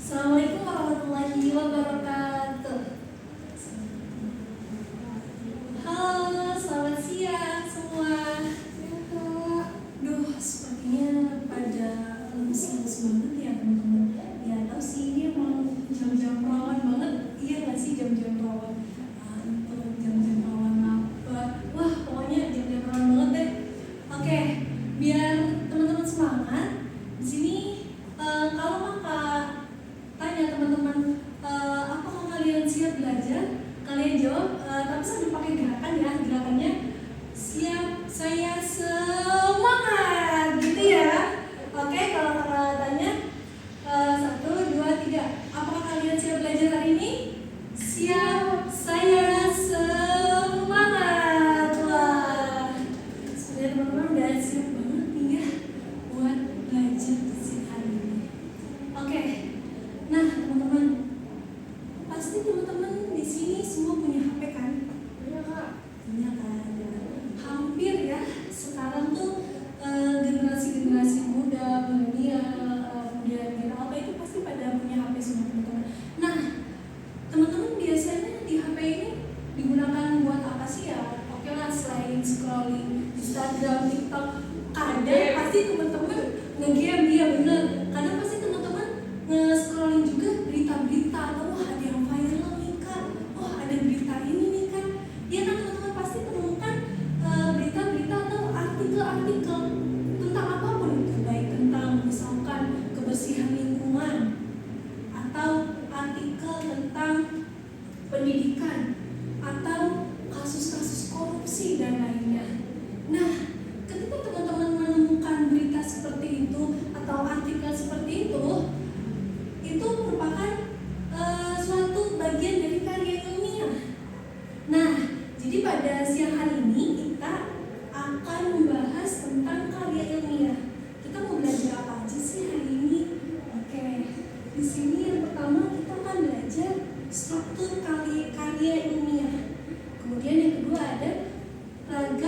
Assalamualaikum warahmatullahi wabarakatuh. Halo, selamat siang semua. Duh, sepertinya pada lemes-lemes banget ya teman-teman. Ya tahu sih ini emang jam-jam rawan banget. Iya nggak sih jam-jam rawan? Untuk jam-jam rawan apa? Wah, pokoknya jam-jam rawan banget deh. Oke, biar teman-teman semangat. Di sini kalau kakak tanya teman-teman, apakah kalian siap belajar? Kalian jawab, tapi sambil pakai gerakan ya. Gerakannya siap, saya semangat, gitu ya. Oke, kalau kakak tanya, 1, 2, 3, apakah kalian siap belajar hari ini? Siap, saya semangat. Wah, sebenarnya teman-teman udah siap banget nih ya buat belajar hari ini. Oke. Nah, teman-teman, pasti teman-teman di sini semua punya HP kan? Iya, Kak. Punya kan? Hampir ya. Sekarang tuh generasi-generasi muda, milenial, kemudian gen apa itu pasti pada punya HP semua teman-teman. Nah, teman-teman biasanya di HP ini digunakan buat apa sih ya? Oke lah, selain scrolling Instagram, TikTok, kadang pasti teman-teman nge-game, iya bener. Kadang pasti teman-teman nge-scrolling juga berita-berita atau wah ada yang viral nih Kak, wah ada berita ini nih Kak. Ya kan teman-teman pasti temukan berita-berita atau artikel-artikel tentang apapun itu, baik tentang misalkan kebersihan lingkungan atau artikel tentang pendidikan atau kasus-kasus korupsi dan lainnya. Nah, ketika teman-teman menemukan berita seperti itu atau artikel seperti itu merupakan suatu bagian dari karya ilmiah. Nah, jadi pada siang hari ini kita akan membahas tentang karya ilmiah. Kita mau belajar apa aja sih hari ini? Oke, di sini yang pertama kita akan belajar struktur karya ilmiah. Kemudian yang kedua ada ragam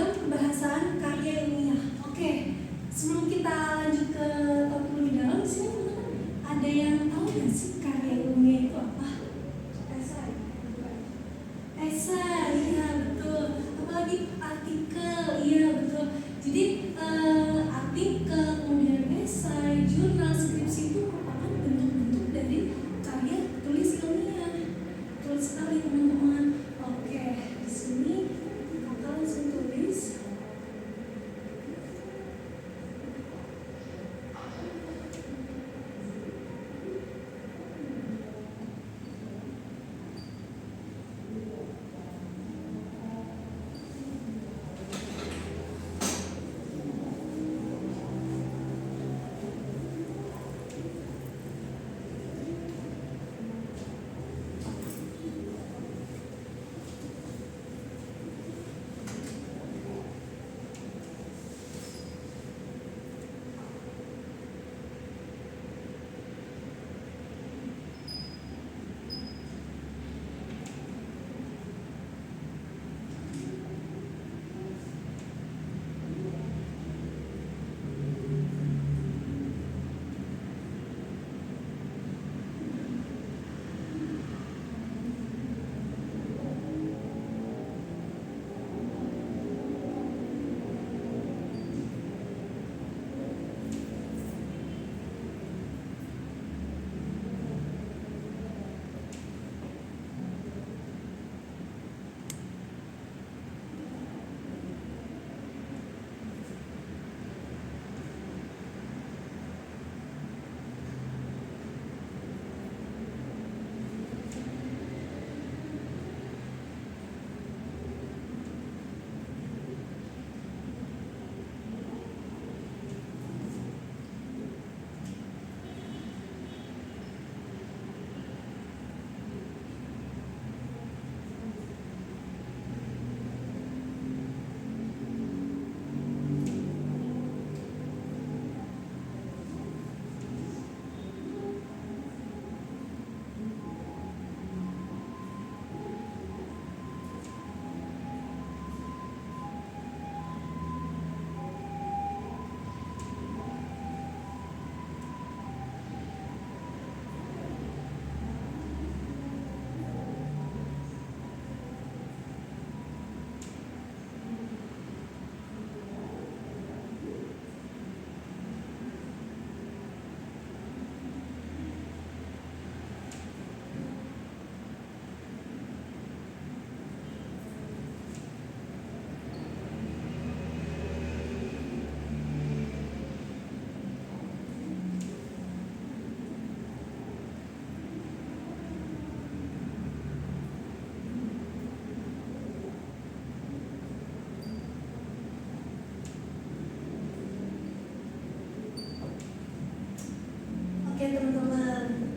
Oke teman-teman,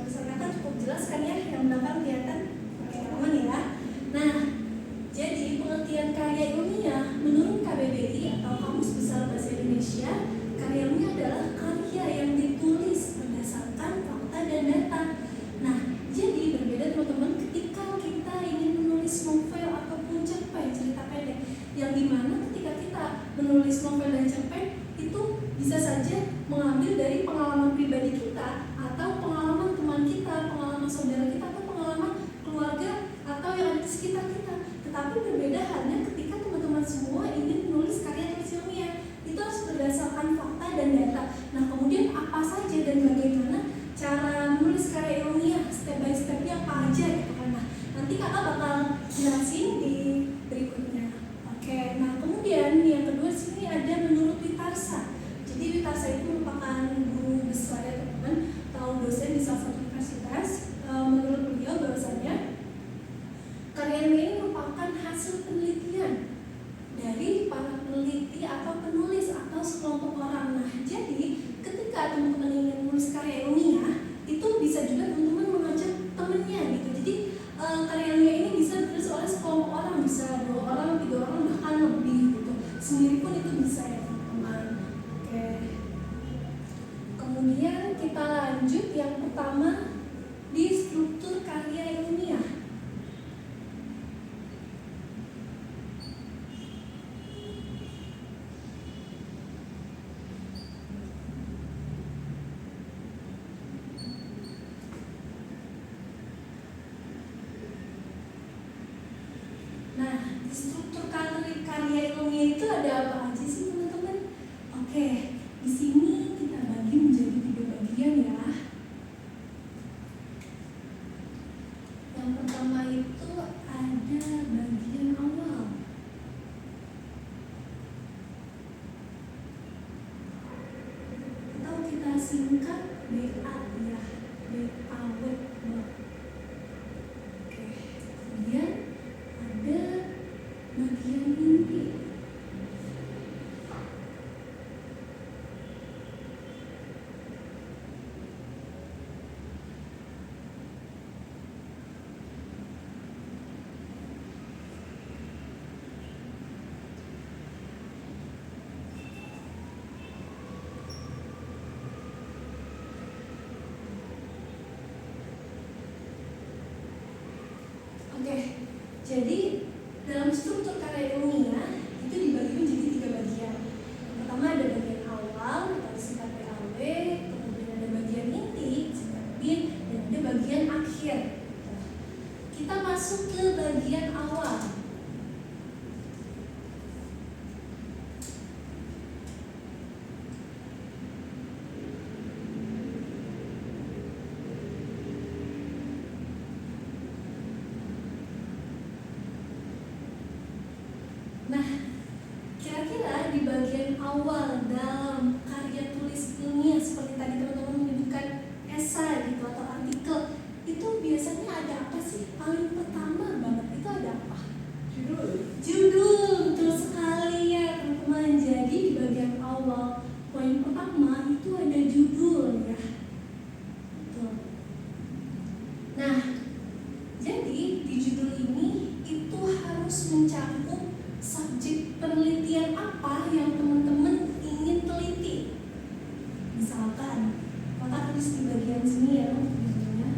kesannya cukup jelas kan ya, yang belakang kelihatan? Oke aman ya. Nah, jadi pengertian karya ilmiah menurut KBBI atau Kamus Besar Bahasa Indonesia, karya ilmiah adalah karya yang ditulis berdasarkan fakta dan data. Nah, jadi berbeda teman-teman ketika kita ingin menulis novel ataupun cerpen cerita pendek, yang dimana ketika kita menulis novel dan cerpen itu bisa saja mengambil dari pengalaman pribadi kita atau pengalaman teman kita, pengalaman saudara kita, atau pengalaman keluarga atau yang ada di sekitar kita. Tetapi berbeda halnya ketika teman-teman semua ingin menulis karya tulis ilmiah, itu harus berdasarkan fakta dan data. Nah, kemudian apa saja dan bagaimana cara menulis karya ilmiah, step by stepnya apa aja gitu kan. Nah, nanti kakak bakal jelasin di berikutnya. Oke, nah kemudian yang kedua sini ada menurut Witarsa. Jadi Witarsa itu merupakan guru besar ya teman-teman, atau dosen di salah satu universitas. Menurut beliau bahwasanya karya ilmiah ini merupakan hasil penelitian dari para peneliti atau penulis atau sekelompok orang. Nah, jadi ketika teman-teman ingin menulis karya ilmiah, itu bisa juga teman-teman mengajak temennya gitu. Jadi karya ilmiah ini bisa ditulis oleh sekelompok orang, bisa 2 orang, 3 orang, bahkan lebih gitu. Sendiri pun itu bisa ya teman-teman. Oke. Kemudian kita lanjut yang pertama di struktur karya ilmiah. Nah, di struktur karya ilmiah itu ada apa aja sih teman-teman? Oke, di sini kita bagi menjadi 3 bagian ya. Yang pertama itu ada bagian awal. Atau kita singkat BA ya, BAW. Oke, kemudian ada bagian inti. Oke, jadi dalam struktur karya ilmiah itu dibagi menjadi 3 bagian. Yang pertama ada bagian awal atau disingkat BAW, kemudian ada bagian inti, disingkat BIN, dan ada bagian akhir. Kita masuk ke bagian awal. Nah, kira-kira di bagian awal dalam karya tulis ilmiah seperti tadi teman-teman menyebutkan esai gitu atau artikel, itu biasanya ada apa sih? Paling pertama banget itu ada apa? Judul, betul sekali ya teman-teman. Jadi di bagian awal poin pertama itu ada judul ya. Betul. Nah, jadi di judul ini itu harus mencakup subjek penelitian apa yang teman-teman ingin teliti. Misalkan, maka tulis di bagian sini ya judulnya.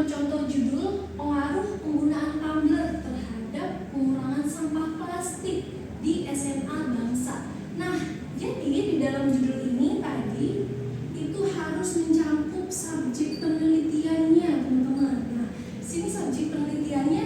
contoh judul pengaruh penggunaan tumbler terhadap pengurangan sampah plastik di SMA Bangsa. Nah, jadi di dalam judul ini tadi itu harus mencakup subjek penelitiannya, teman-teman. Nah, sini subjek penelitiannya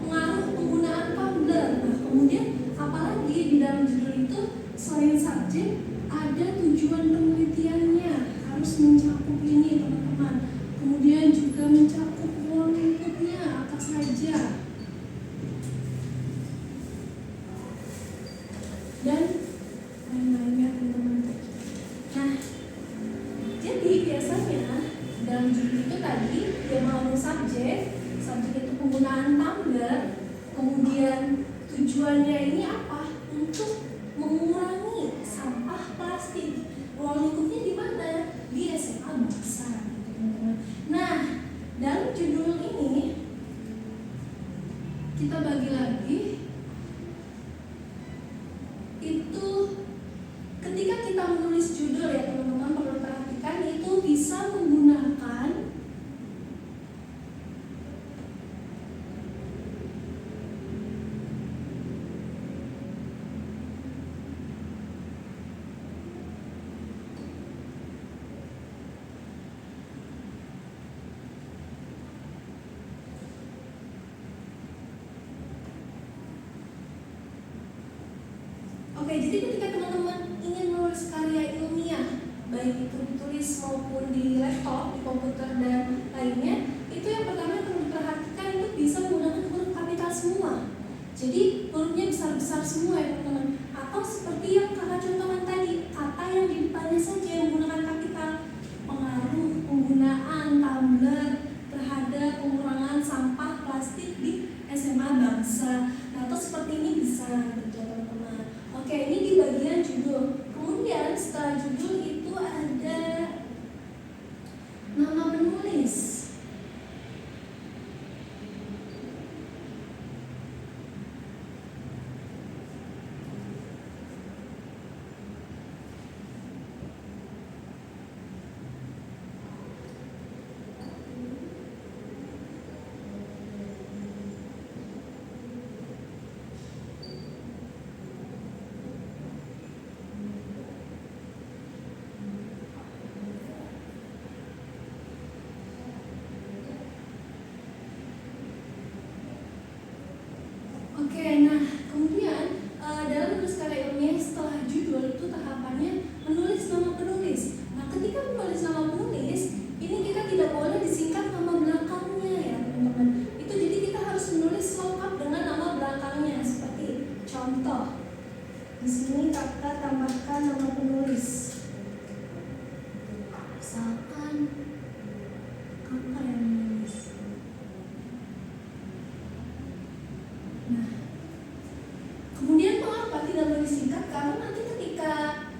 pengaruh penggunaan tumbler. Nah, kemudian apalagi di dalam judul itu selain subjek ada tujuan penelitiannya, harus mencakup ini, teman-teman. Kemudian juga mencakup ruang lingkupnya apa saja. Dan lain-lainnya, teman-teman. Nah, jadi biasanya dalam judul itu tadi dia mengandung subjek itu penggunaan tumbler, kemudian tujuannya ini apa? Untuk mengurangi sampah plastik. Ruang lingkupnya di mana? Di SMA Bangsa, teman-teman. Nah, dalam judul ini kita bagi lagi. Itu ketika kita menulis judul ya teman-teman, perlu perhatikan itu bisa menggunakan jadi ketika teman-teman ingin menulis karya ilmiah, baik itu ditulis maupun di laptop, di komputer dan lainnya, itu yang pertama yang perlu diperhatikan itu bisa menggunakan huruf kapital semua. Jadi hurufnya besar-besar semua ya teman-teman. Atau seperti yang kakak contohkan tadi, kata yang di depannya saja yang menggunakan kapital. Pengaruh penggunaan tumbler terhadap pengurangan sampah plastik di SMA Bangsa. Nah, atau seperti ini bisa gitu teman-teman. Oke, ini di bagian judul. Kemudian setelah judul itu ada nama penulis. Oke, nah kemudian dalam menulis karya ilmiah setelah judul itu tahapannya menulis nama penulis. Nah, ketika menulis nama penulis, ini kita tidak boleh disingkat nama belakangnya ya teman-teman. Itu jadi kita harus menulis lengkap dengan nama belakangnya. Seperti contoh, di sini kakak tambahkan nama penulis. Misalkan kakak yang menulis. Nah, kemudian mengapa tidak boleh disingkat? Karena nanti ketika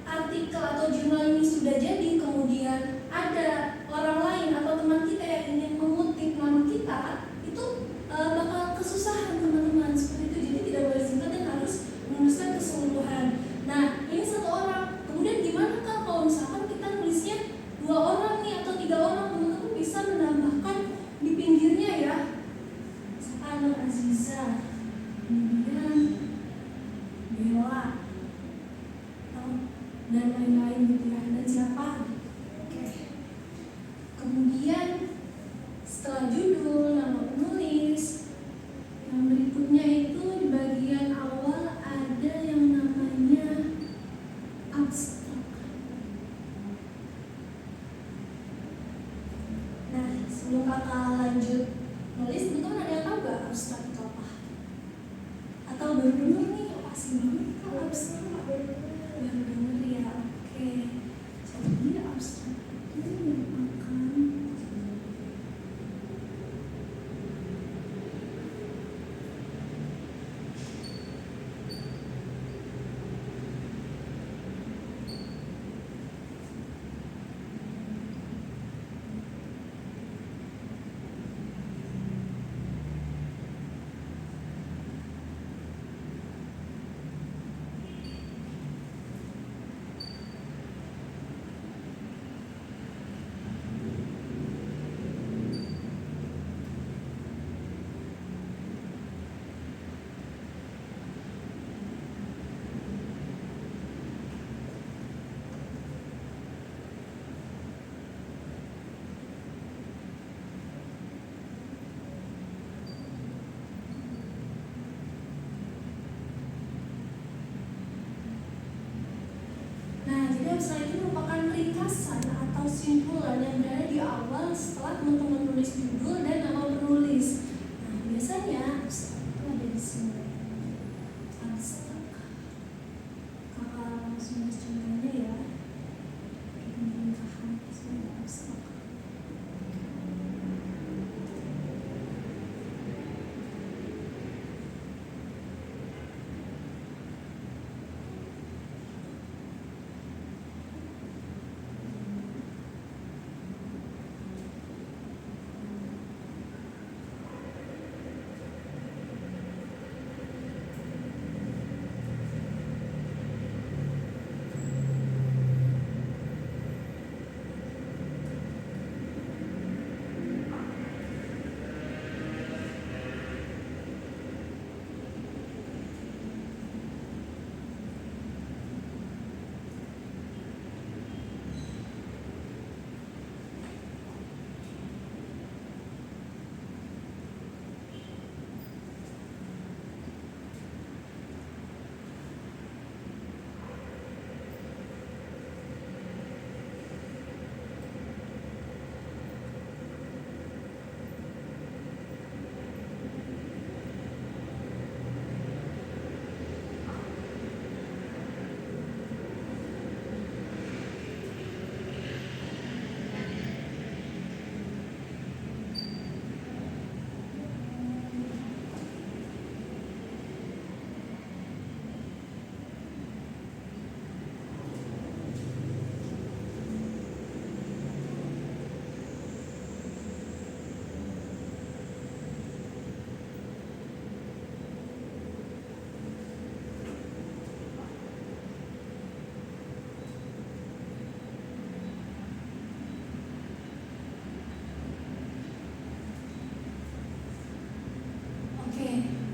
artikel atau jurnal ini sudah jadi, kemudian ada orang lain atau teman kita yang ingin mengutip nama kita, itu bakal kesusahan teman-teman seperti itu. Jadi tidak boleh disingkat dan harus menuliskan keseluruhan. Nah, ini satu orang. Kemudian gimana kalau misalkan kita nulisnya 2 orang nih atau 3 orang, teman-teman bisa menambahkan di pinggirnya ya. Misalkan Aziza, kemudian Bella dan lain-lain gitu ya, dan siapa. Oke. Kemudian setelah judul, nama penulis, yang berikutnya itu di bagian awal ada yang namanya abstrak. Nah, sebelum kakak lanjut nulis, teman-teman ada yang tahu gak abstrak itu apa? Atau baru dengar nih, asing banget kan abstrak, baru dengar ya. Oke, jadi abstrak itu merupakan simpulan yang berada di awal setelah teman-teman tulis judul dan nama penulis. Nah, biasanya abstrak itu ada di sini. Abstrak. Kakak langsung tulis contohnya ya. Teman-teman paham sebenarnya abstrak.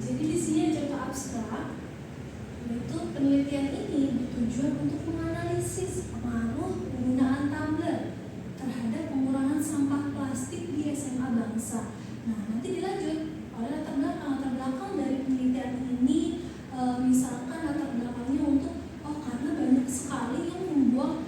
Jadi di sini ada contoh abstrak, yaitu penelitian ini bertujuan untuk menganalisis pengaruh penggunaan tumbler terhadap pengurangan sampah plastik di SMA Bangsa. Nah, nanti dilanjut oleh latar belakang dari penelitian ini, misalkan latar belakangnya untuk karena banyak sekali yang membuang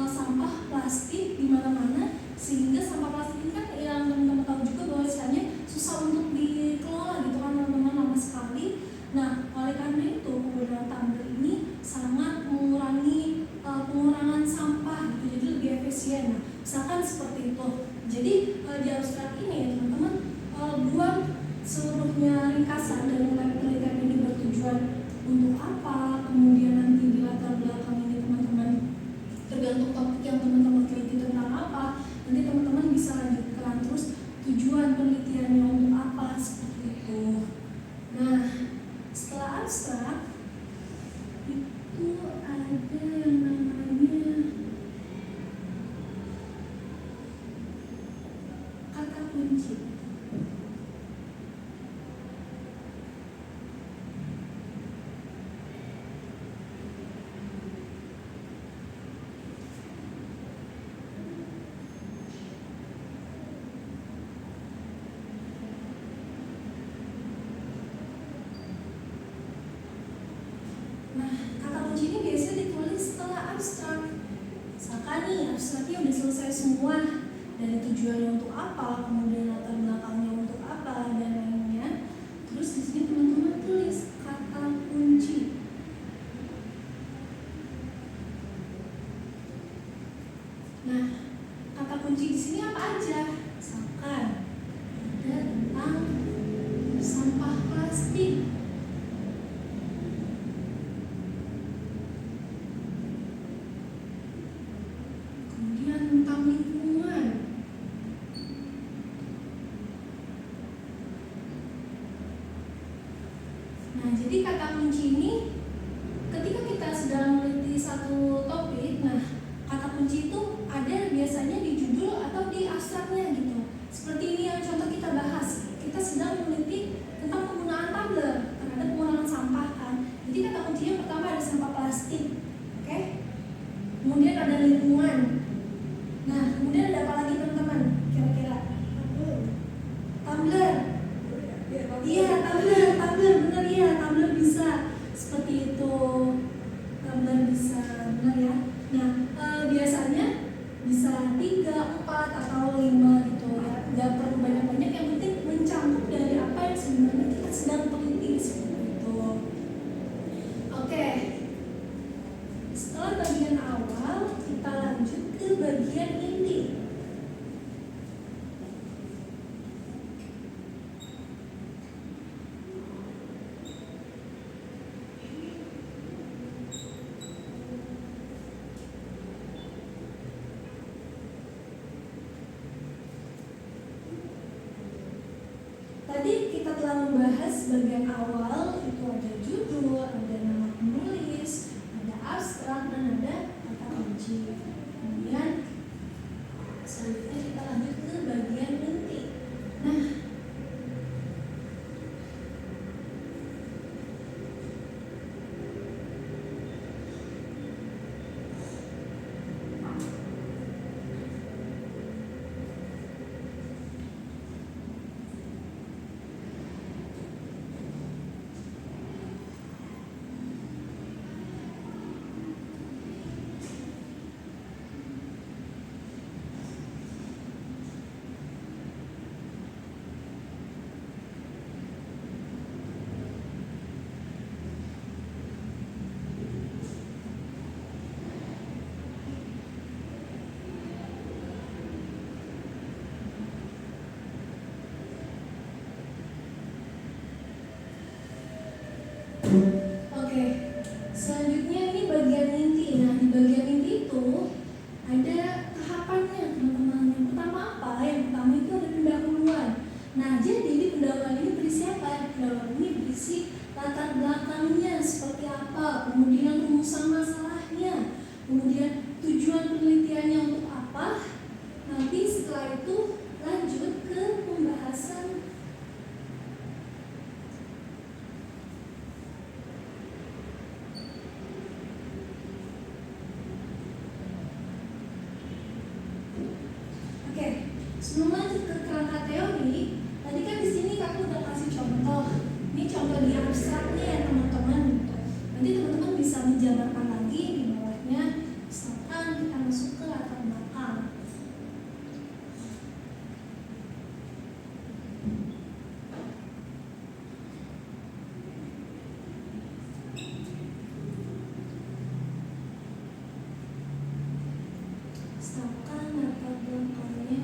sampah plastik di mana-mana, sehingga sampah plastik ini kan yang teman-teman tahu juga bahwasanya susah untuk dikelola gitu kan teman-teman, lama sekali. Nah, oleh karena itu penggunaan tumbler ini sangat mengurangi pengurangan sampah gitu, jadi lebih efisien. Nah, misalkan seperti itu. Jadi di abstrak ini ya teman-teman, buat seluruhnya ringkasan dari penelitian ini bertujuan untuk apa, kemudian nanti di latar belakang ini teman-teman tergantung topik yang teman-teman teliti tentang apa, nanti teman-teman bisa lanjutkan terus tujuan penelitiannya untuk apa, seperti itu. Nah, setelah abstrak itu ada yang namanya kata kunci. Nah, kata kunci ini biasanya ditulis setelah abstrak. Misalkan nih, abstraknya udah selesai semua, dari tujuannya untuk apa, kemudian latar belakangnya untuk apa, dan lainnya. Terus di sini teman-teman tulis kata kunci. Nah, kata kunci di sini apa aja? Misalkan ada tentang sampah plastik. Tentang lingkungan. Nah, jadi kata kunci ini ketika kita sedang meneliti satu topik, nah kata kunci itu ada biasanya di judul atau di abstraknya gitu. Seperti ini yang contoh kita bahas. Kita sedang meneliti tentang penggunaan tumbler terhadap pengurangan sampah kan. Jadi kata kuncinya pertama ada sampah plastik, oke? Kemudian ada lingkungan. Nah, kemudian ada apa lagi teman-teman? Kira-kira? Tumbler. Iya, tumbler, benar ya, tumbler bisa seperti itu. Tumbler bisa, benar ya. Nah, biasanya bisa 3, 4 atau 5 gitu ya, nggak perlu banyak-banyak, yang penting mencakup dari apa yang sebenarnya kita sedang teliti seperti itu. Oke, setelah bagian awal kita lanjut ke bagian inti. Tadi kita telah membahas bagian awal, itu ada judul, ada nama penulis, ada abstrak, dan ada kata kunci. Kemudian selanjutnya kita lanjut ke bagian inti. Nah, oke, selanjutnya ini bagian inti. Nah, di bagian inti itu ada tahapannya, teman-teman. Yang pertama apa? Yang pertama itu ada pendahuluan. Nah, jadi di pendahuluan ini berisi apa? Pendahuluan ini berisi latar belakangnya seperti apa, kemudian rumusan masalahnya, kemudian tujuan penelitiannya untuk apa. Nanti setelah itu lanjut ke pembahasan. Sebelum lanjut ke kerangka teori, tadi kan di sini aku udah kasih contoh. Ini contoh di abstrak nih ya teman-teman. Nanti teman-teman bisa menjabarkan lagi di bawahnya. Misalkan kita masuk ke latar belakang. Misalkan latar belakangnya.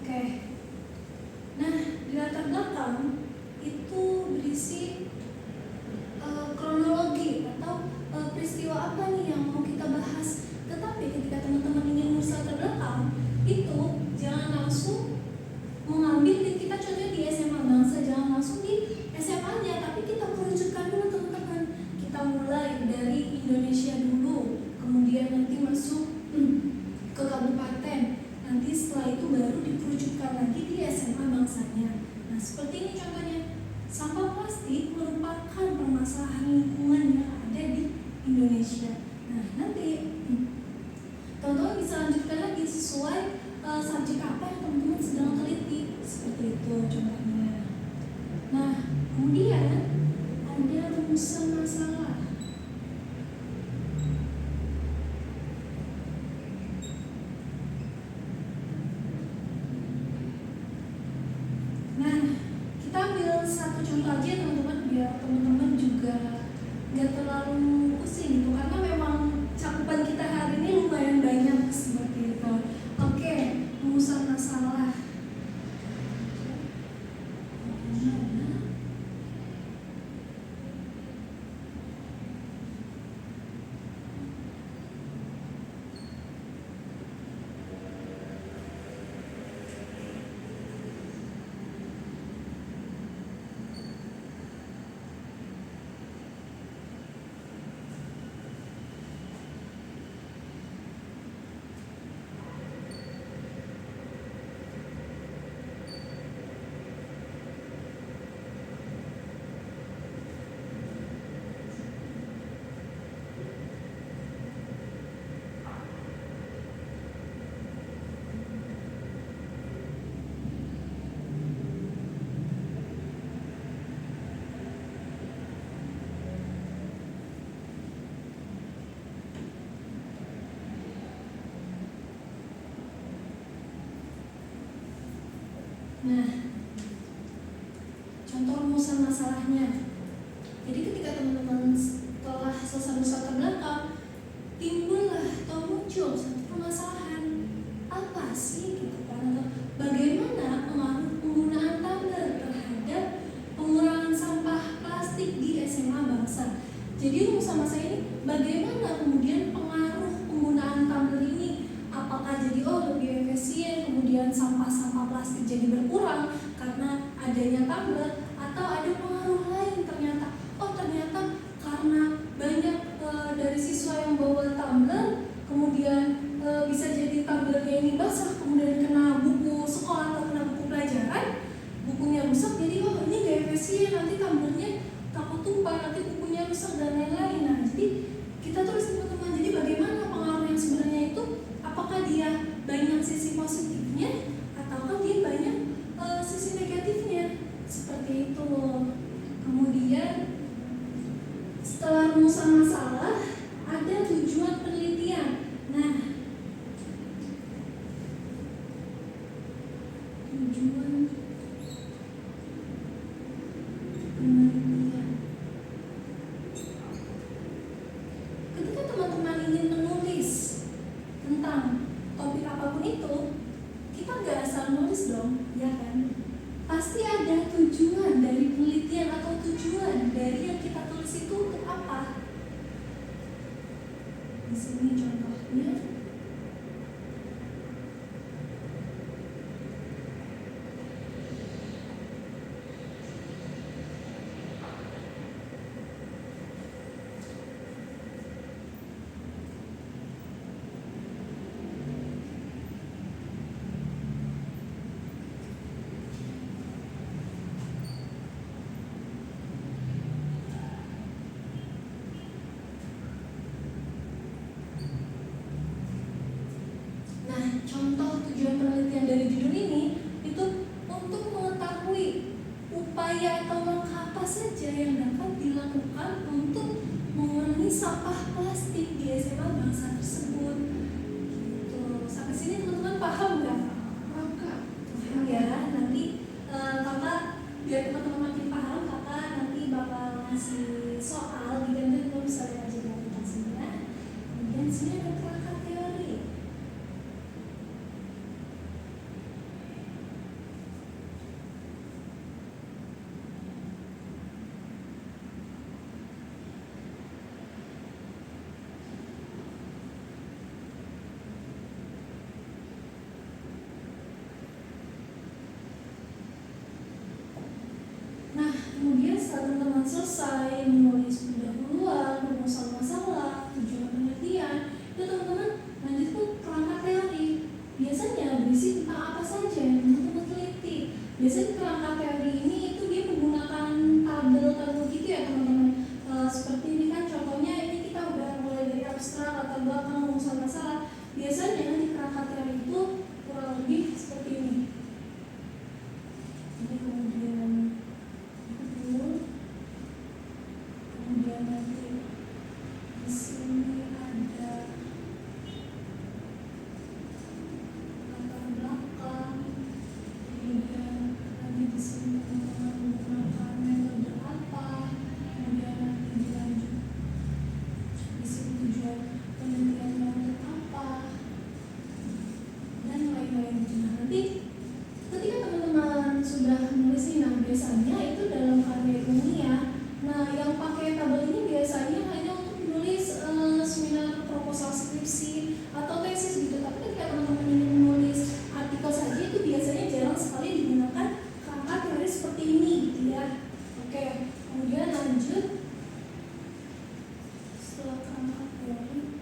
Oke. Nah, di latar belakang itu berisi kronologi atau peristiwa apa nih yang mau kita bahas. Tetapi ketika teman-teman ingin menulis latar belakang, itu jangan langsung mengambil kita contohnya di SMA Bangsa, jangan langsung di SMA-nya, tapi kita kerucutkan dulu teman-teman. Kita mulai dari Indonesia dulu, kemudian nanti masuk ke kabupaten. Nanti setelah itu baru dikerucutkan lagi di SMA bangsanya. Nah, seperti ini contohnya. Sampah plastik merupakan permasalahan lingkungan yang ada di Indonesia. Nah, nanti teman-teman bisa lanjutkan lagi sesuai subjek apa yang teman-teman sedang teliti. Seperti itu contohnya. Nah, kemudian ada rumusan masalah. Satu contoh aja teman-teman, biar teman-teman juga nggak terlalu pusing gitu, karena memang cakupan kita hari ini lumayan banyak seperti itu. Oke, rumusan masalah. Nah, contoh rumusan masalahnya. Jadi ketika teman-teman setelah selesai rumuskan ke belakang, timbullah atau muncul satu permasalahan. Apa sih gitu kan? Atau bagaimana pengaruh penggunaan tumbler terhadap pengurangan sampah plastik di SMA Bangsa? Jadi rumusan masalah ini bagaimana kemudian pengaruh penggunaan tumbler ini? Apakah jadi lebih efisien, kemudian sampah-sampah plastik jadi berkurang karena adanya tumbler, atau ada pengaruh lain ternyata? Ternyata karena banyak dari siswa yang bawa tumbler, kemudian bisa jadi tumblernya ini basah, kemudian kena buku sekolah atau kena buku pelajaran, bukunya rusak, jadi ini gak efisien, nanti tumblernya takut tumpah, nanti bukunya rusak dan lain-lain. Nah, jadi kita tulis teman-teman, jadi bagaimana pengaruh yang sebenarnya itu, apakah dia banyak sisi positifnya ataukah dia banyak sisi negatifnya, seperti itu. Kemudian setelah rumusan masalah, ada tujuan penelitian. Nah, tujuan penelitian. Ketika teman-teman ingin menulis tentang topik apapun itu, kita nggak asal nulis dong, ya kan? Pasti ada tujuan dari penelitian atau tujuan dari yang kita tulis itu untuk apa? Di sini contohnya. Contoh tujuan penelitian dari judul ini itu untuk mengetahui upaya atau langkah apa saja yang dapat dilakukan untuk mengurangi sampah plastik di SMA Bangsa tersebut. Gitu. Sampai sini teman-teman paham nggak? Paham ya. Nanti kakak biar teman-teman makin paham, kakak nanti bakal ngasih soal, gitu nanti teman bisa lihat aja di aplikasinya. Kemudian sini ada kerangka teori. Kemudian setelah teman-teman selesai menulis pendahuluan, rumusan masalah, tujuan penelitian, itu teman-teman lanjut ke kerangka teori. Biasanya berisi tentang apa saja yang teman-teman teliti. Biasanya kerangka teori ini itu dia menggunakan tabel-tabel gitu ya teman-teman. Seperti ini kan contohnya, ini kita udah mulai dari abstrak, latar belakang, rumusan masalah. Biasanya di kerangka teori itu kurang lebih seperti ini. Jadi kemudian nanti di sini ada latar belakang, kemudian nanti di sini teman-teman menggunakan metode apa, kemudian nanti dilanjut di sini tujuan penelitiannya untuk apa dan lain-lain. Nah, nanti ketika teman-teman sudah menulis ini, nah biasanya itu dalam karya ilmiah. Nah, yang pakai tabel ini biasanya hanya untuk menulis seminar proposal skripsi atau tesis gitu. Tapi ketika teman-teman ingin menulis artikel saja, itu biasanya jarang sekali digunakan kerangka teori seperti ini gitu ya. Oke, kemudian lanjut. Setelah kerangka teori,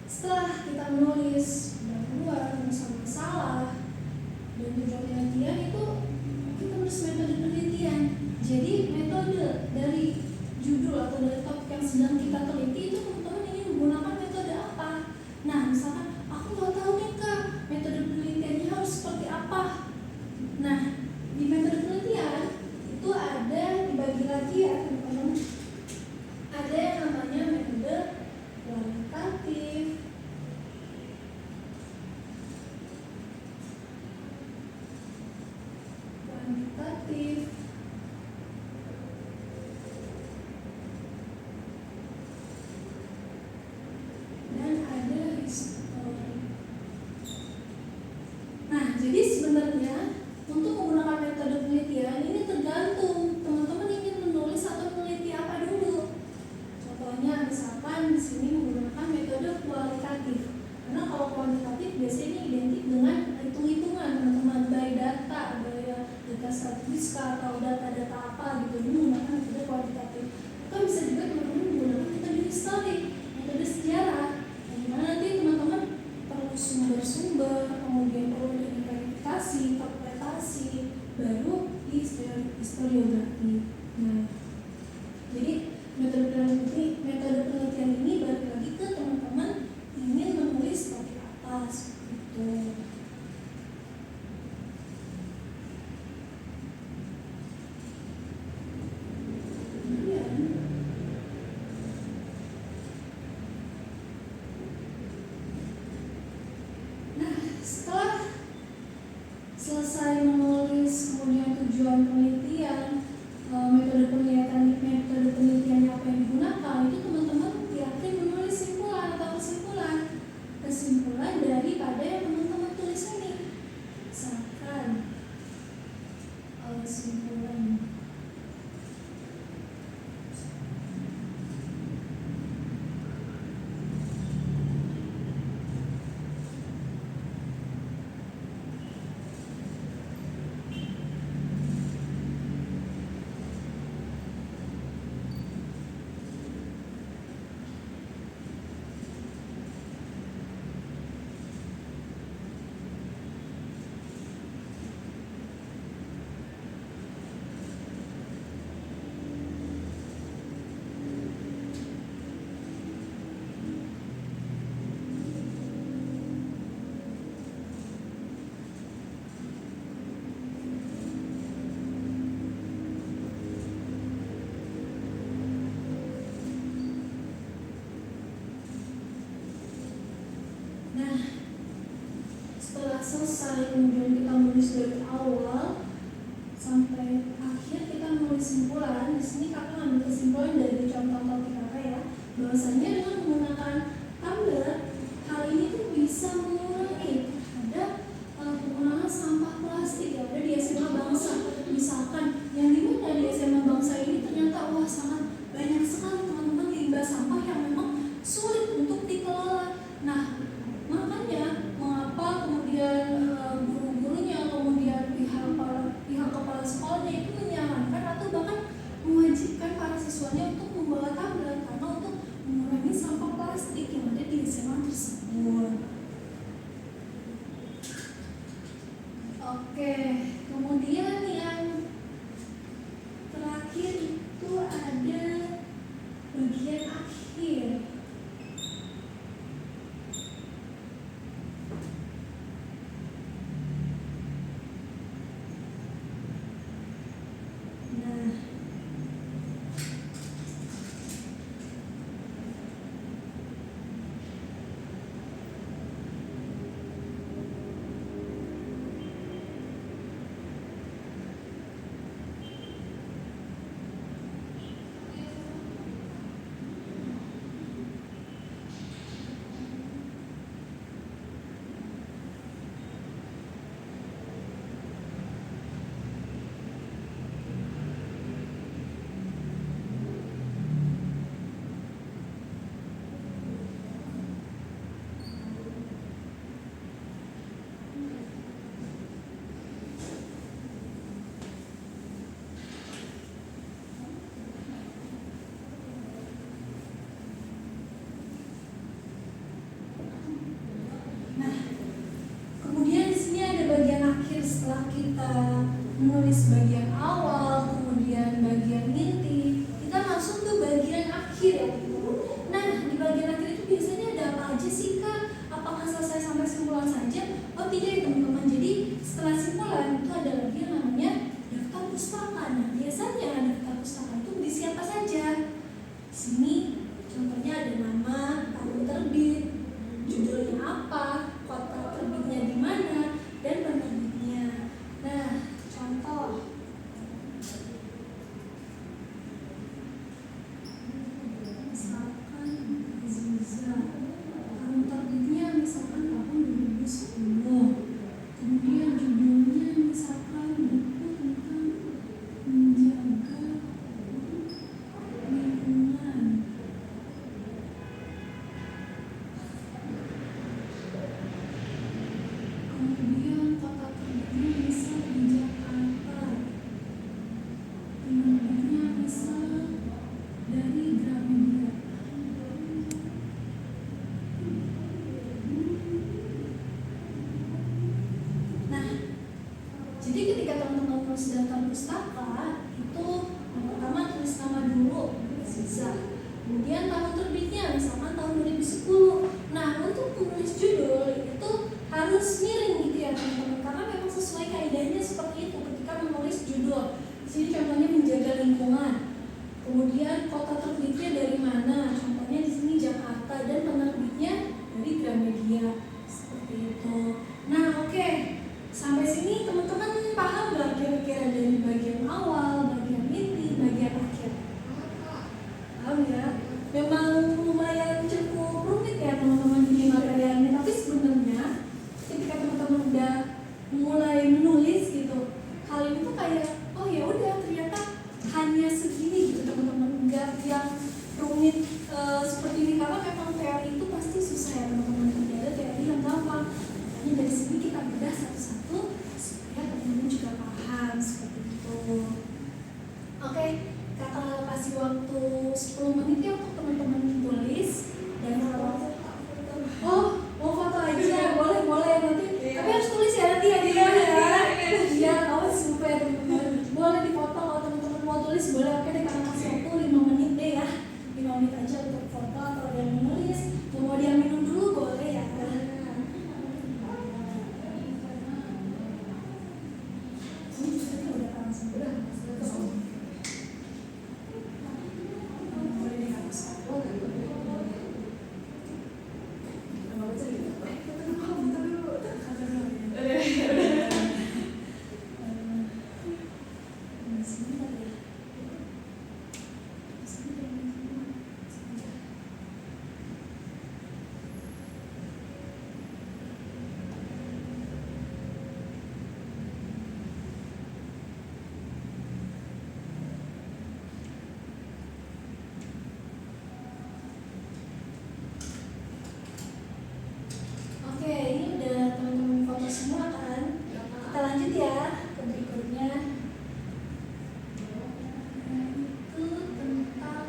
setelah kita menulis pendahuluan, rumusan masalah, dan tujuan penelitian, itu kita menulis metode penelitian. Jadi metode dari judul atau dari topik yang sedang kita teliti itu teman-teman ingin menggunakan metode apa? Nah, misalkan aku nggak tahu nih Kak, metode penelitiannya harus seperti apa. sebenarnya untuk menggunakan metode penelitian ini tergantung teman-teman ingin menulis atau meneliti apa dulu. Contohnya misalkan di sini menggunakan metode kualitatif. Karena kalau kuantitatif biasanya identik dengan hitung-hitungan teman-teman, by data statistika atau data-data apa gitu. Ini menggunakan metode kuantitatif. Atau bisa juga teman-teman menggunakan metode historik, metode sejarah. Yang dimana nanti teman-teman perlu sumber-sumber, kemudian perlu verifikasi, interpretasi, baru di historiografi. Nah, jadi metode penelitian ini balik lagi ke teman-teman ingin menulis topik apa gitu. Setelah selesai menulis, kemudian tujuan penelitian, metode penelitiannya apa yang digunakan, itu teman-teman yakin menulis simpulan atau kesimpulan daripada yang teman-teman tulis ini. Misalkan kesimpulan. Nah, setelah selesai kemudian kita menulis dari awal sampai akhir kita menulis simpulan. Di sini kakak ambil kesimpulan dari contoh topik kakak ya, bahwasanya dengan menggunakan tumbler hal ini tuh bisa mengurangi terhadap penggunaan sampah plastik yang ada di SMA Bangsa. Misalkan yang dimana di SMA Bangsa ini ternyata sangat banyak sekali teman-teman limbah sampah yang memang sulit untuk dikelola. Nah, makanya mengapa kemudian guru-gurunya, kemudian pihak kepala sekolahnya itu menyarankan atau bahkan mewajibkan para siswanya untuk membawa tumbler karena untuk mengurangi sampah plastik yang ada di SMA tersebut. Oke, kemudian yang terakhir itu ada bagian akhir. Setelah kita menulis bagian awal, kemudian bagian inti, kita masuk ke bagian akhir ya. Nah, di bagian akhir itu biasanya ada apa aja sih Kak? Apakah selesai sampai simpulan saja? Oh tidak ya teman-teman. Jadi setelah simpulan itu ada lagi yang namanya daftar pustaka. Nah, biasanya daftar pustaka itu berisi apa saja? Di sini contohnya ada nama, tahun terbit, judulnya apa, kota terbitnya di mana, dan penerbitnya. Nah, contoh misalkan Aziza, tahun terbitnya misalkan tahun 2010, kemudian judulnya menulis daftar pustaka itu yang pertama tulis nama dulu, Aziza. Kemudian tahun terbitnya, misalkan tahun 2010. Nah, untuk menulis judul itu harus miring gitu ya teman-teman, karena memang sesuai kaidahnya seperti itu ketika menulis judul. Di sini contohnya menjaga lingkungan. Kemudian kota terbitnya dari mana? Contohnya di sini Jakarta, dan penerbitnya dari Gramedia. Seperti itu. Nah, oke. Sampai sini teman-teman paham nggak kira-kira dari bagian awal, bagian inti, bagian akhir? Paham ya? Memang lumayan cukup rumit ya teman-teman di materi ini, tapi sebenarnya ketika teman-teman udah mulai menulis gitu, hal ini tuh kayak oh ya udah ternyata hanya segini gitu teman-teman, nggak yang rumit seperti ini, karena memang teori itu pasti susah ya teman-teman, tidak ada teori yang gampang. Makanya dari sini kita bedah satu-satu supaya teman-teman juga paham seperti itu. Oke, kakak kasih waktu 10 menit ya untuk teman-teman tulis, dan kalau mau foto aja boleh nanti, tapi harus tulis ya nanti ya dia ya. Iya, awas supaya teman-teman boleh difoto. Kalau teman-teman mau tulis boleh. Oke deh, kakak kasih waktu 5 menit deh ya, 5 menit aja untuk foto atau yang menulis. Mau dia minum dulu boleh ya. Oke, ini udah teman-teman foto semua kan? Kita lanjut ya ke berikutnya. Itu tentang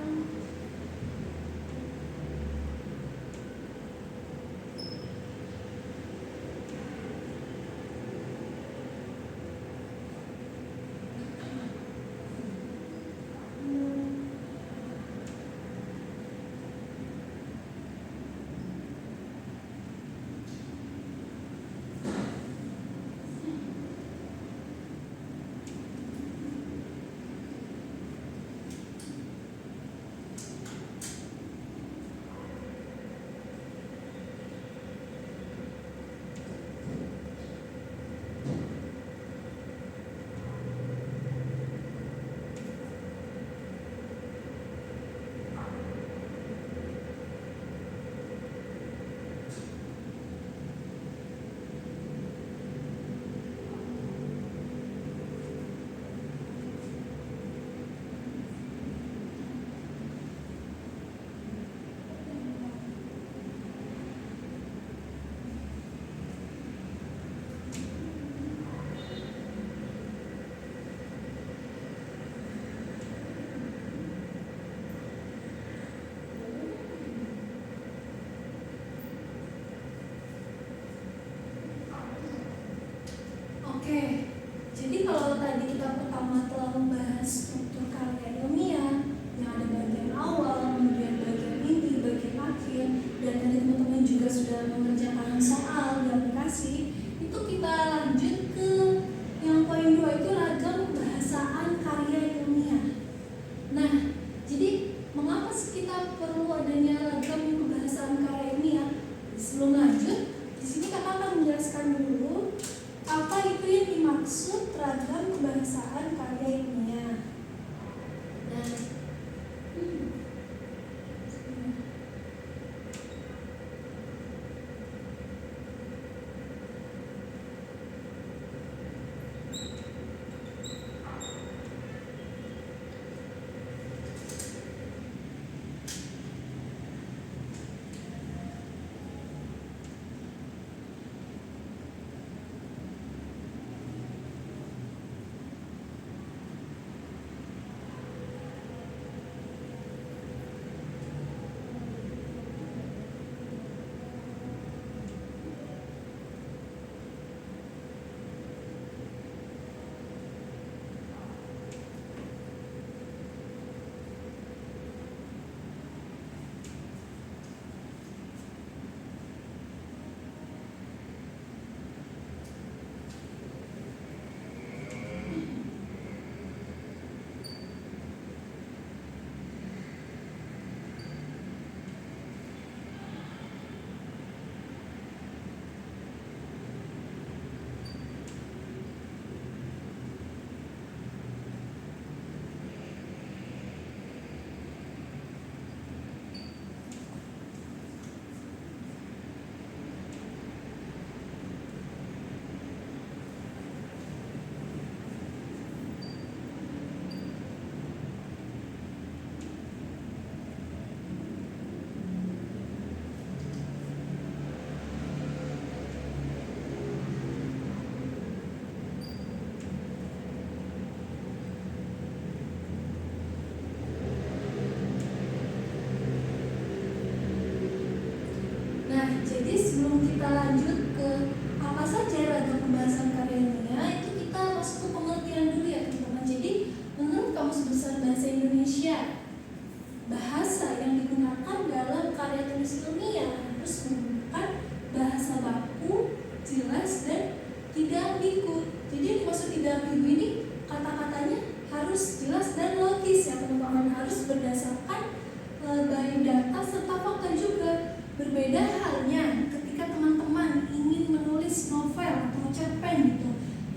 Oke, jadi kalau tadi kita pertama telah membahas struktur karya ilmiah yang ada bagian awal, kemudian bagian inti, bagian akhir, dan tadi teman-teman juga sudah mengerjakan soal di aplikasi, itu kita lanjut ke yang poin 2 itu ragam kebahasaan karya ilmiah. Nah, jadi mengapa sih kita perlu adanya ragam kebahasaan karya ilmiah? Sebelum lanjut, di sini kakak akan menjelaskan dulu apa itu yang dimaksud ragam kebahasaan karya ilmiah. Nah, jadi sebelum kita lanjut ke apa saja ragam pembahasan karya ilmiah, itu kita masuk ke pengertian dulu ya teman-teman. Jadi menurut Kamus Besar Bahasa Indonesia, bahasa yang digunakan dalam karya tulis ilmiah harus menggunakan bahasa baku, jelas, dan tidak ambigu. Jadi yang dimaksud tidak ambigu ini kata-katanya harus jelas dan logis ya teman-teman, harus berdasarkan baik data serta fakta juga. Berbeda halnya ketika teman-teman ingin menulis novel atau cerpen gitu,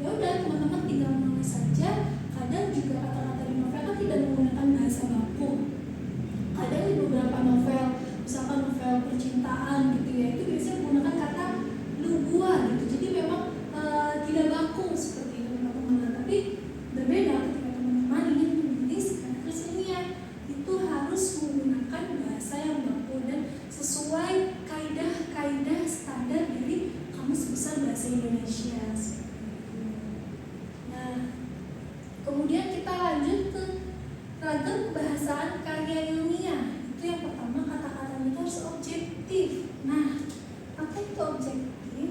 ya udah teman-teman tinggal menulis saja. Kadang juga kata-kata di novel kan tidak menggunakan bahasa baku. Kadang di beberapa novel, misalkan novel percintaan gitu ya, itu biasanya menggunakan kata lu gua gitu. Jadi memang tidak baku seperti itu teman-teman. Tapi berbeda ketika teman-teman ingin menulis karya tulis ilmiah, itu harus menggunakan bahasa yang baku dan sesuai kaidah-kaidah standar dari Kamus Besar Bahasa Indonesia. Nah, kemudian kita lanjut ke ragam kebahasaan karya ilmiah. Itu yang pertama, kata-katanya itu harus objektif. Nah, apa itu objektif?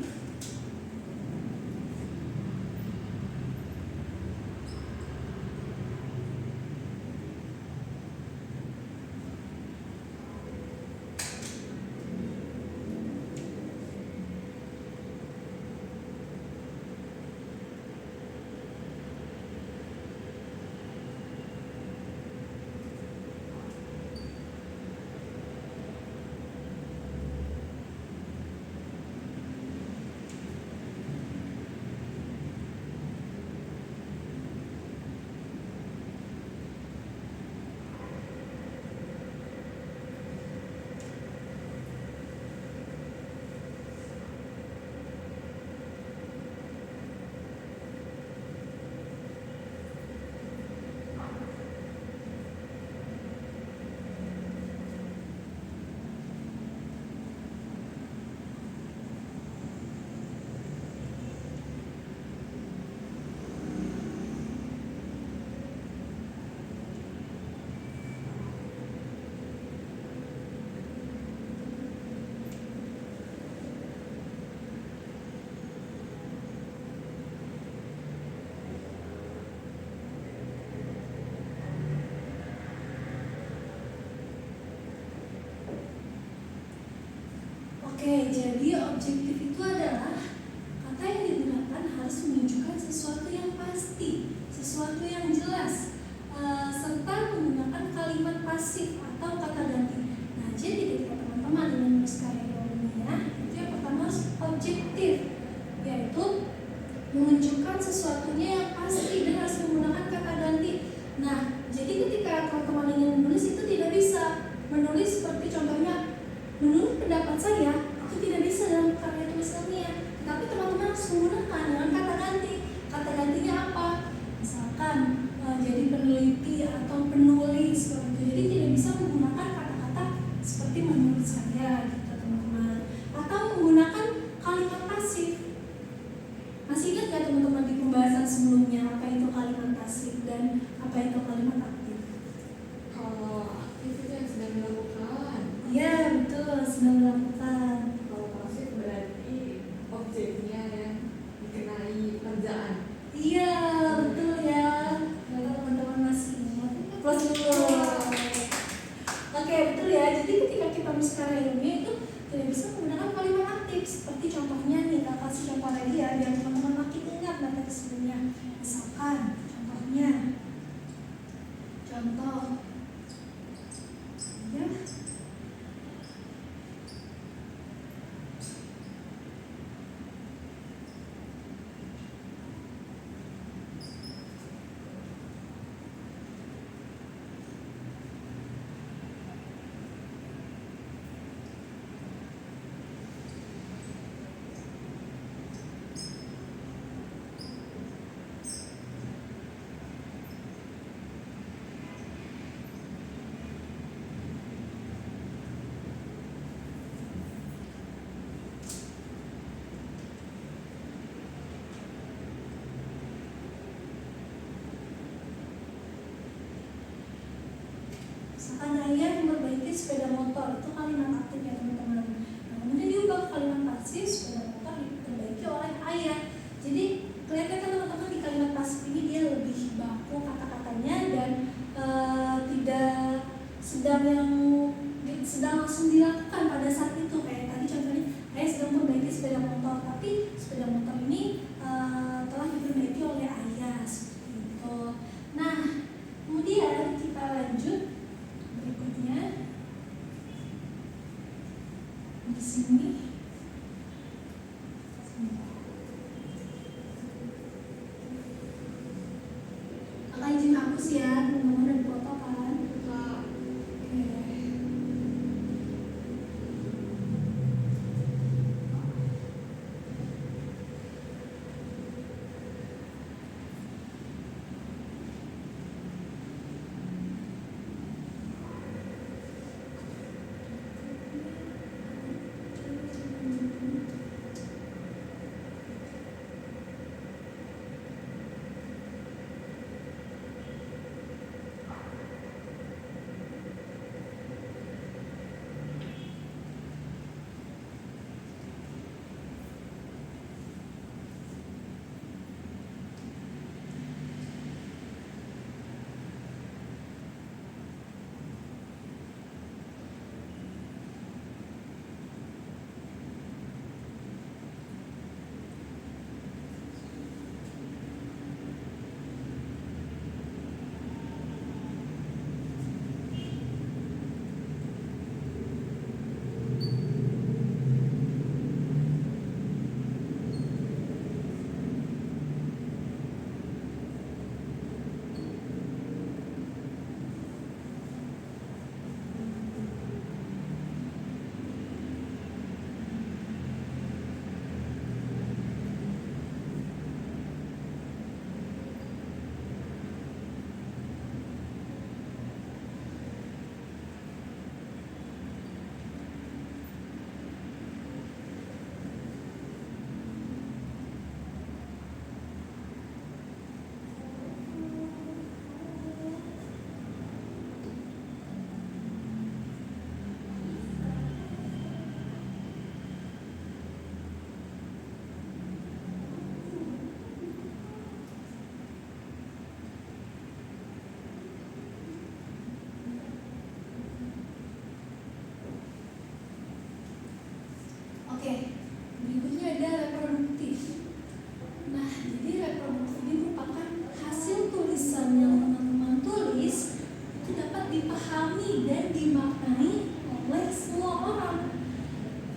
Oke, jadi objektif itu adalah kata yang digunakan harus menunjukkan sesuatu yang pasti, sesuatu yang jelas, serta menggunakan kalimat pasif atau kata ganti. Nah, jadi ketika teman-teman ingin menulis karya ilmiah, itu yang pertama harus objektif, yaitu menunjukkan sesuatunya yang pasti dan harus menggunakan kata ganti. Nah, jadi ketika teman-teman ingin menulis itu tidak bisa menulis seperti contohnya, menurut pendapat saya itu tidak bisa dalam karya tulis ilmiah, tapi teman-teman harus menggunakan dengan kata ganti. Kata gantinya apa? Misalkan jadi peneliti atau penulis gitu. Jadi tidak bisa menggunakan kata-kata seperti menurut saya gitu teman-teman, atau menggunakan kalimat pasif. Masih ingat nggak teman-teman di pembahasan sebelumnya apa itu kalimat pasif dan apa itu kalimat aktif? Kalau aktif itu yang sedang dilakukan. Ya betul, sedang dilakukan. Kalau pasif berarti objeknya yang dikenai pekerjaan. Iya betul ya. Kalau teman-teman masih ingat, plus dulu. Oke betul ya. Jadi ketika kita menulis karya ilmiah itu tidak bisa menggunakan kalimat aktif. Seperti contohnya nih, kita kasih contoh lagi ya biar teman-teman makin ingat materi sebelumnya. Misalkan contohnya, contoh ya. di sini. Kakak izin hapus ya, teman-teman ada foto kan? Kak. Oke. Oke, berikutnya ada reproduktif. Nah, jadi reproduktif ini merupakan hasil tulisan yang teman-teman tulis itu dapat dipahami dan dimaknai oleh semua orang.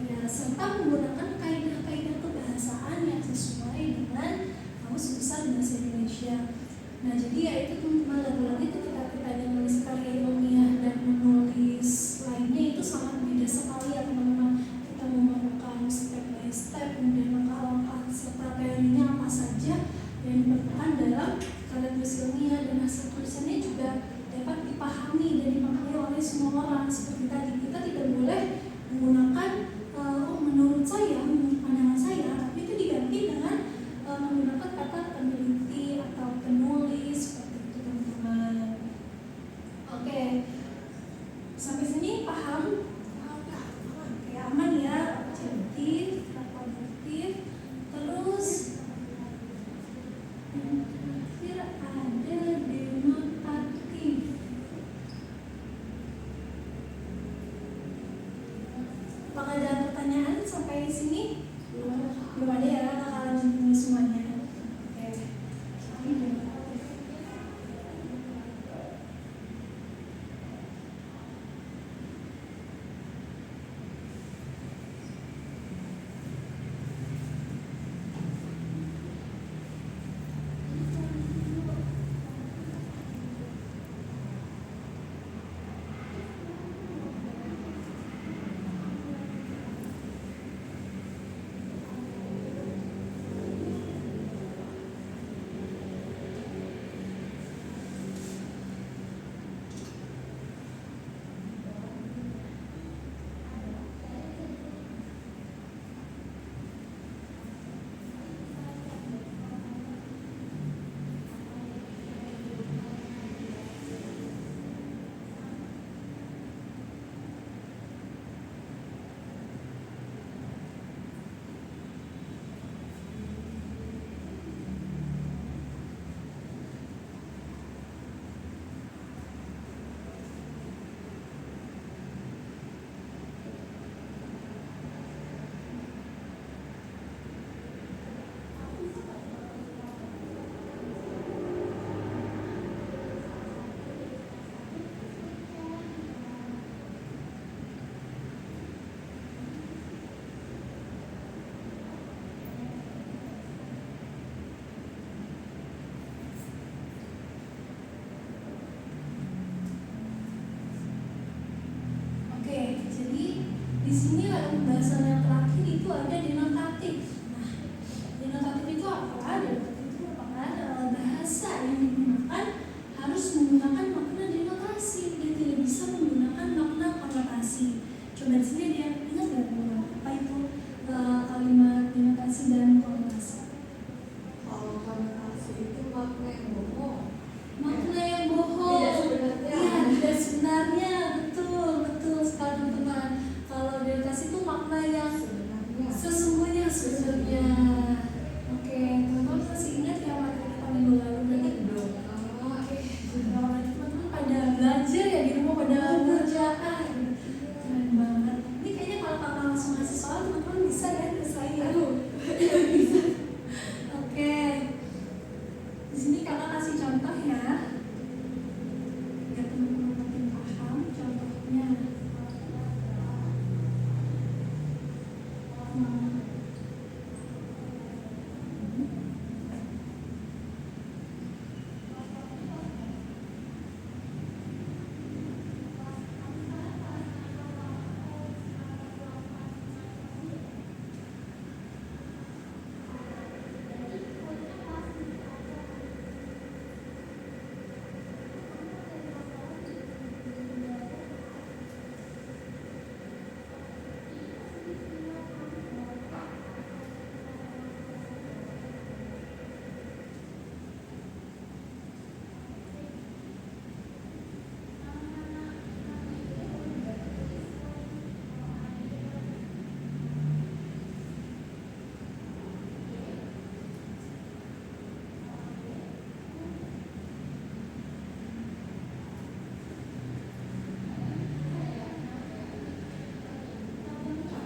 Ya, serta menggunakan kaidah-kaidah kebahasaan yang sesuai dengan Kamus Besar Bahasa Indonesia. Nah, jadi ya itu teman-teman, lagi-lagi ketika kita ada menulis karya ilmiah dan menulis lainnya itu sangat beda sekali ya teman-teman. Kita memerlukan step by step, kemudian langkah-langkah serta teorinya apa saja yang diperlukan dalam karya tulis ilmiah, dan hasil tulisannya juga dapat dipahami dan dimaknai oleh semua orang. Seperti tadi, kita tidak boleh menggunakan menurut saya, menurut pandangan saya, tapi itu diganti dengan menggunakan kata peneliti atau penulis, seperti itu teman-teman. Oke, sampai sini paham? Oke, aman ya. Objektif, reproduktif, terus yang terakhir ada denotatif. Apakah ada pertanyaan sampai sini? Belum ada ya, kakak lanjut dulu semuanya. Oke. Ini denotatif. Di sini ada pembahasan yang terakhir itu ada denotatif. Nah, denotatif itu apa? Denotatif itu merupakan bahasa yang digunakan harus menggunakan makna denotasi dan tidak bisa menggunakan makna konotasi. Coba di sini dia ingat nggak apa itu kalimat denotasi dan konotasi? Kalau konotasi itu makna yang bohong. Makna yang bohong. Tidak sebenarnya. Iya, tidak sebenarnya. Betul sekali teman-teman. Kalau denotasi itu makna yang Sebenarnya. sesungguhnya. Oke, teman-teman masih ingat ya materi kita minggu lalu tadi? Oke, kalau teman-teman pada belajar ya di rumah pada kerjaan. Keren banget. Ini kayaknya kalau kakak langsung ngasih soal teman-teman bisa ya selesai ya. Oke. Di sini kakak kasih contoh ya. Biar teman-teman makin paham contohnya.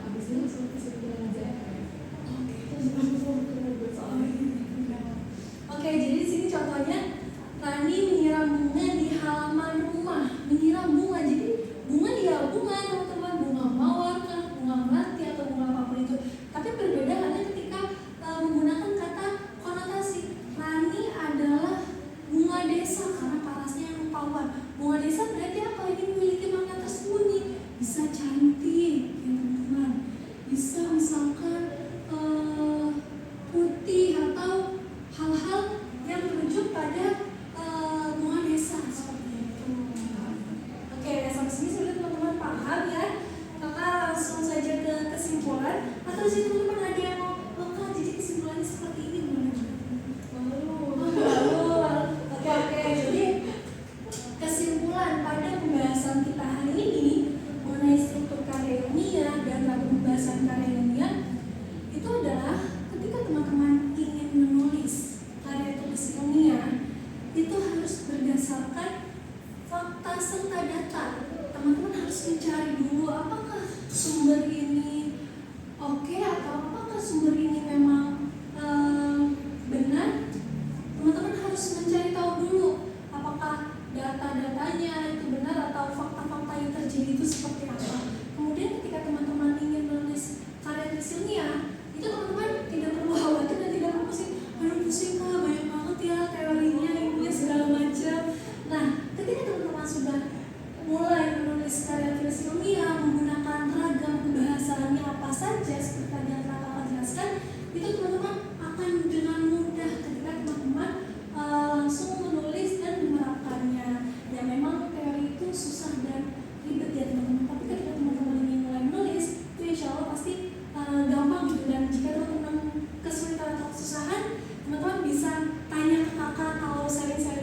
Habis ini langsung kesimpulan aja. Oke, jadi di sini contohnya Rani menyiram bunga di halaman rumah. Menyiram bunga, jadi bunga ya bunga teman-teman, bunga mawar kah, bunga melati atau bunga apapun itu. Tapi berbeda halnya ketika menggunakan kata konotasi. Rani adalah bunga desa karena parasnya yang mempawar. Bunga desa berarti apa? Ini memiliki makna tersembunyi. Bisa cantik, ya teman-teman. Bisa misalkan putih atau hal-hal yang merujuk pada bunga desa seperti itu. Oke, sampai sini sudah teman-teman paham ya. Kakak langsung saja ke kesimpulan. Atau sih teman-teman ada yang mau Kak, jadi kesimpulannya seperti ini Oke, jadi kesimpulan pada pembahasan kita hari ini mengenai struktur karya ilmiah dan rangka pembahasan karya ilmiah itu adalah ketika teman-teman ingin menulis karya tulis ilmiah itu harus berdasarkan fakta serta data. Teman-teman harus mencari dulu apakah sumber ini oke atau apakah sumber ini memang benar. Teman-teman harus mencari tahu dulu apakah data-datanya itu benar atau fakta-fakta yang terjadi itu seperti apa. Kemudian ketika teman-teman ingin menulis karya tulis ilmiah itu teman-teman tidak perlu khawatir dan tidak perlu pusing. Aduh pusing Kak, banyak banget ya teorinya, ilmunya segala macam. Nah, ketika teman-teman sudah mulai menulis karya tulis ilmiah menggunakan ragam kebahasaannya apa saja seperti tadi yang telah kakak jelaskan, itu teman-teman akan dengan mudah ketika teman-teman langsung menulis dan menerapkannya. Ya memang teori itu susah dan ribet ya teman-teman, tapi ketika teman-teman ingin mulai menulis itu insya Allah pasti gampang gitu. Dan jika teman-teman kesulitan atau kesusahan, teman-teman bisa tanya ke kakak atau sharing-sharing